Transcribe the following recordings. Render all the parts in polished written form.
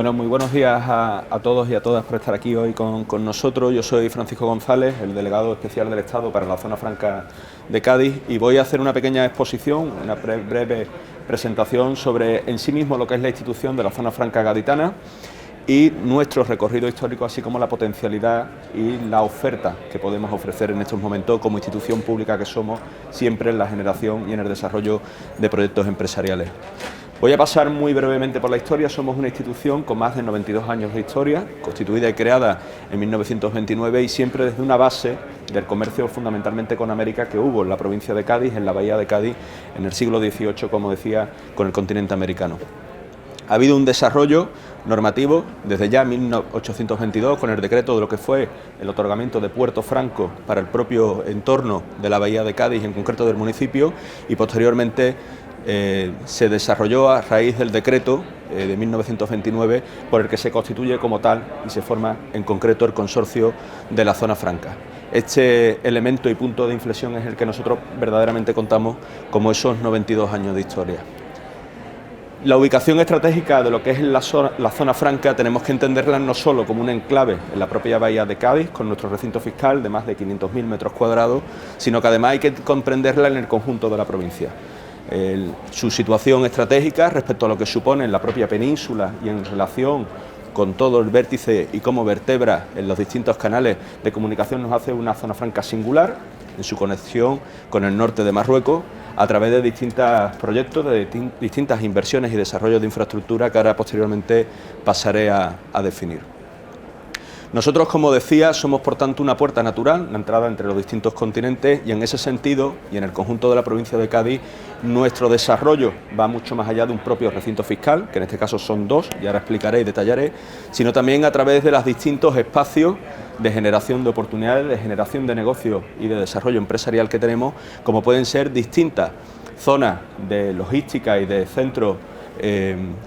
Bueno, muy buenos días a todos y a todas por estar aquí hoy con nosotros. Yo soy Francisco González, el delegado especial del Estado para la Zona Franca de Cádiz, y voy a hacer una pequeña exposición, una breve presentación sobre en sí mismo lo que es la institución de la Zona Franca gaditana y nuestro recorrido histórico, así como la potencialidad y la oferta que podemos ofrecer en estos momentos como institución pública que somos, siempre en la generación y en el desarrollo de proyectos empresariales. Voy a pasar muy brevemente por la historia. Somos una institución con más de 92 años de historia, constituida y creada en 1929 y siempre desde una base del comercio fundamentalmente con América que hubo en la provincia de Cádiz, en la bahía de Cádiz, en el siglo XVIII, como decía, con el continente americano. Ha habido un desarrollo normativo desde ya 1822 con el decreto de lo que fue el otorgamiento de Puerto Franco para el propio entorno de la bahía de Cádiz, en concreto del municipio, y posteriormente se desarrolló a raíz del decreto de 1929 por el que se constituye como tal y se forma en concreto el consorcio de la Zona Franca. Este elemento y punto de inflexión es el que nosotros verdaderamente contamos como esos 92 años de historia. La ubicación estratégica de lo que es la zona franca tenemos que entenderla no solo como un enclave en la propia bahía de Cádiz, con nuestro recinto fiscal de más de 500.000 metros cuadrados, sino que además hay que comprenderla en el conjunto de la provincia. Su situación estratégica respecto a lo que supone en la propia península y en relación con todo el vértice y cómo vertebra en los distintos canales de comunicación nos hace una zona franca singular en su conexión con el norte de Marruecos a través de distintos proyectos, de distintas inversiones y desarrollos de infraestructura que ahora posteriormente pasaré a definir. Nosotros, como decía, somos por tanto una puerta natural, una entrada entre los distintos continentes, y en ese sentido, y en el conjunto de la provincia de Cádiz, nuestro desarrollo va mucho más allá de un propio recinto fiscal, que en este caso son dos, y ahora explicaré y detallaré, sino también a través de los distintos espacios de generación de oportunidades, de generación de negocios y de desarrollo empresarial que tenemos, como pueden ser distintas zonas de logística y de centros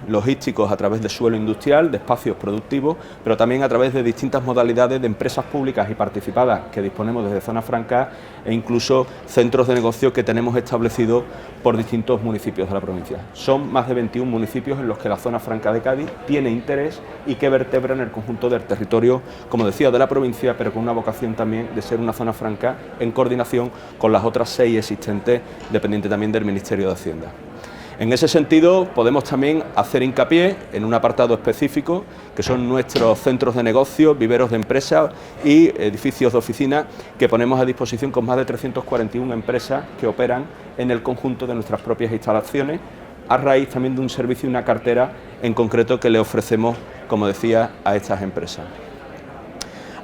logísticos a través de suelo industrial, de espacios productivos, pero también a través de distintas modalidades de empresas públicas y participadas que disponemos desde Zona Franca e incluso centros de negocio que tenemos establecidos por distintos municipios de la provincia. Son más de 21 municipios en los que la Zona Franca de Cádiz tiene interés y que vertebran el conjunto del territorio, como decía, de la provincia, pero con una vocación también de ser una zona franca en coordinación con las otras 6 existentes, dependiente también del Ministerio de Hacienda. En ese sentido, podemos también hacer hincapié en un apartado específico, que son nuestros centros de negocio, viveros de empresas y edificios de oficina que ponemos a disposición con más de 341 empresas que operan en el conjunto de nuestras propias instalaciones, a raíz también de un servicio y una cartera en concreto que le ofrecemos, como decía, a estas empresas.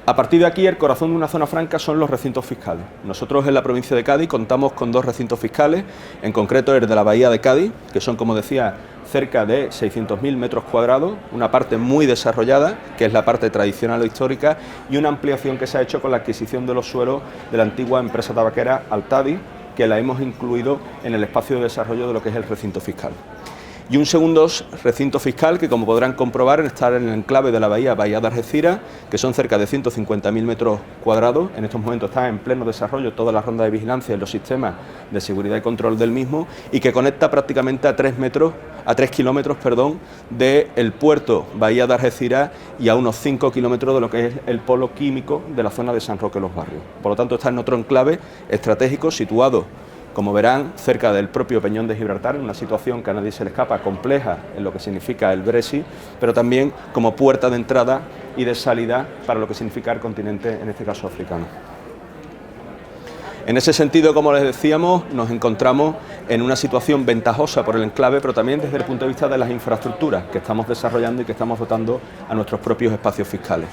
A partir de aquí, el corazón de una zona franca son los recintos fiscales. Nosotros en la provincia de Cádiz contamos con 2 recintos fiscales, en concreto el de la bahía de Cádiz, que son, como decía, cerca de 600.000 metros cuadrados, una parte muy desarrollada, que es la parte tradicional o histórica, y una ampliación que se ha hecho con la adquisición de los suelos de la antigua empresa tabaquera Altadi, que la hemos incluido en el espacio de desarrollo de lo que es el recinto fiscal. Y un segundo recinto fiscal que, como podrán comprobar, está en el enclave de la bahía de Algeciras, que son cerca de 150.000 metros cuadrados. En estos momentos está en pleno desarrollo toda la ronda de vigilancia y los sistemas de seguridad y control del mismo, y que conecta prácticamente a 3 kilómetros del puerto Bahía de Algeciras y a unos 5 kilómetros de lo que es el polo químico de la zona de San Roque Los Barrios. Por lo tanto, está en otro enclave estratégico situado, como verán, cerca del propio Peñón de Gibraltar, en una situación que a nadie se le escapa, compleja en lo que significa el Brexit, pero también como puerta de entrada y de salida para lo que significa el continente, en este caso africano. En ese sentido, como les decíamos, nos encontramos en una situación ventajosa por el enclave, pero también desde el punto de vista de las infraestructuras que estamos desarrollando y que estamos dotando a nuestros propios espacios fiscales.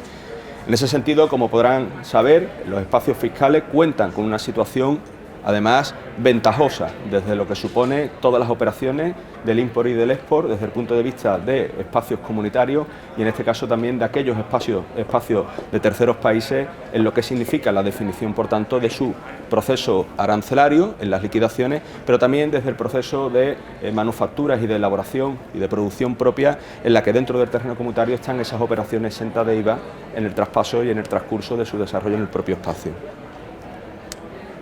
En ese sentido, como podrán saber, los espacios fiscales cuentan con una situación además ventajosa desde lo que supone todas las operaciones del import y del export desde el punto de vista de espacios comunitarios y en este caso también de aquellos espacios de terceros países en lo que significa la definición, por tanto, de su proceso arancelario en las liquidaciones, pero también desde el proceso de manufacturas y de elaboración y de producción propia en la que dentro del terreno comunitario están esas operaciones exentas de IVA en el traspaso y en el transcurso de su desarrollo en el propio espacio.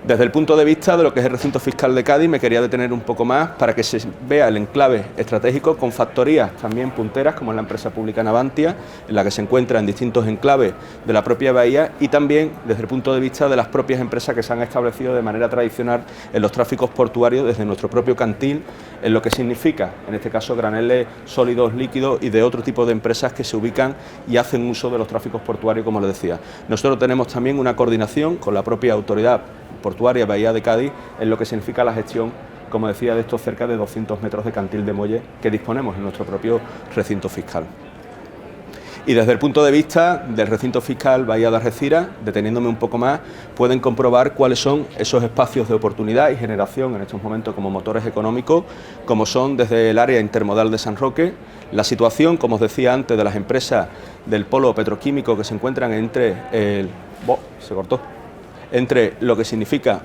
Desde el punto de vista de lo que es el recinto fiscal de Cádiz, me quería detener un poco más para que se vea el enclave estratégico con factorías también punteras, como es la empresa pública Navantia, en la que se encuentra en distintos enclaves de la propia bahía, y también desde el punto de vista de las propias empresas que se han establecido de manera tradicional en los tráficos portuarios desde nuestro propio cantil, en lo que significa, en este caso, graneles sólidos, líquidos y de otro tipo de empresas que se ubican y hacen uso de los tráficos portuarios, como les decía. Nosotros tenemos también una coordinación con la propia autoridad portuaria Bahía de Cádiz en lo que significa la gestión, como decía, de estos cerca de 200 metros de cantil de muelle que disponemos en nuestro propio recinto fiscal. Y desde el punto de vista del recinto fiscal Bahía de Algeciras, deteniéndome un poco más, pueden comprobar cuáles son esos espacios de oportunidad y generación en estos momentos como motores económicos, como son desde el área intermodal de San Roque, la situación, como os decía antes, de las empresas del polo petroquímico que se encuentran entre entre lo que significa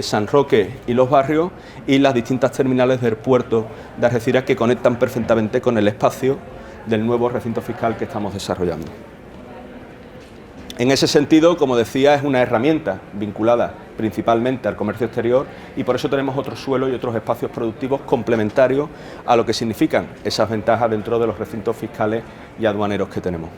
San Roque y los barrios, y las distintas terminales del puerto de Algeciras que conectan perfectamente con el espacio del nuevo recinto fiscal que estamos desarrollando. En ese sentido, como decía, es una herramienta vinculada principalmente al comercio exterior, y por eso tenemos otros suelos y otros espacios productivos complementarios a lo que significan esas ventajas dentro de los recintos fiscales y aduaneros que tenemos.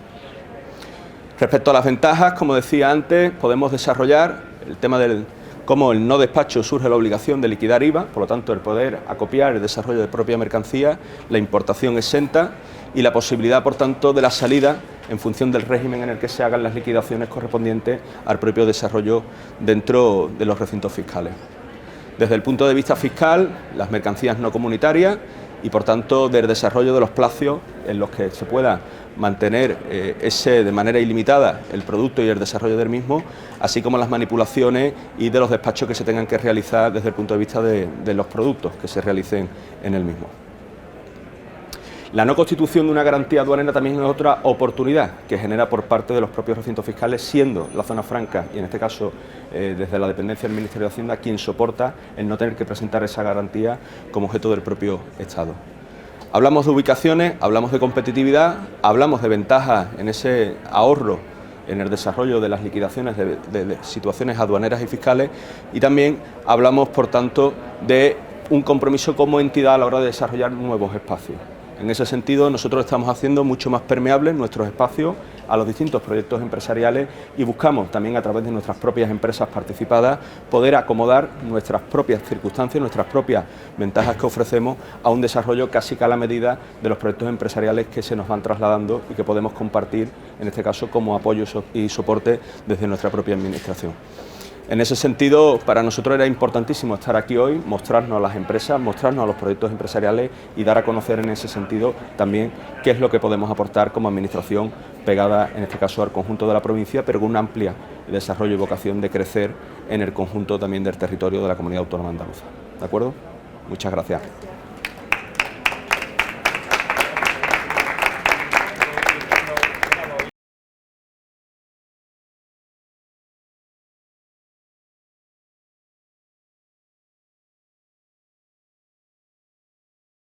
Respecto a las ventajas, como decía antes, podemos desarrollar el tema del cómo el no despacho surge la obligación de liquidar IVA, por lo tanto el poder acopiar el desarrollo de propia mercancía, la importación exenta y la posibilidad, por tanto, de la salida en función del régimen en el que se hagan las liquidaciones correspondientes al propio desarrollo dentro de los recintos fiscales. Desde el punto de vista fiscal, las mercancías no comunitarias y, por tanto, del desarrollo de los plazos en los que se pueda mantener de manera ilimitada el producto y el desarrollo del mismo, así como las manipulaciones y de los despachos que se tengan que realizar desde el punto de vista de los productos que se realicen en el mismo. La no constitución de una garantía aduanera también es otra oportunidad que genera por parte de los propios recintos fiscales, siendo la zona franca, y en este caso desde la dependencia del Ministerio de Hacienda, quien soporta el no tener que presentar esa garantía como objeto del propio Estado. Hablamos de ubicaciones, hablamos de competitividad, hablamos de ventajas en ese ahorro en el desarrollo de las liquidaciones de situaciones aduaneras y fiscales, y también hablamos, por tanto, de un compromiso como entidad a la hora de desarrollar nuevos espacios. En ese sentido, nosotros estamos haciendo mucho más permeables nuestros espacios a los distintos proyectos empresariales y buscamos también, a través de nuestras propias empresas participadas, poder acomodar nuestras propias circunstancias, nuestras propias ventajas que ofrecemos a un desarrollo casi que a la medida de los proyectos empresariales que se nos van trasladando y que podemos compartir, en este caso, como apoyo y soporte desde nuestra propia administración. En ese sentido, para nosotros era importantísimo estar aquí hoy, mostrarnos a las empresas, mostrarnos a los proyectos empresariales y dar a conocer en ese sentido también qué es lo que podemos aportar como administración pegada, en este caso, al conjunto de la provincia, pero con una amplia desarrollo y vocación de crecer en el conjunto también del territorio de la comunidad autónoma andaluza. ¿De acuerdo? Muchas gracias.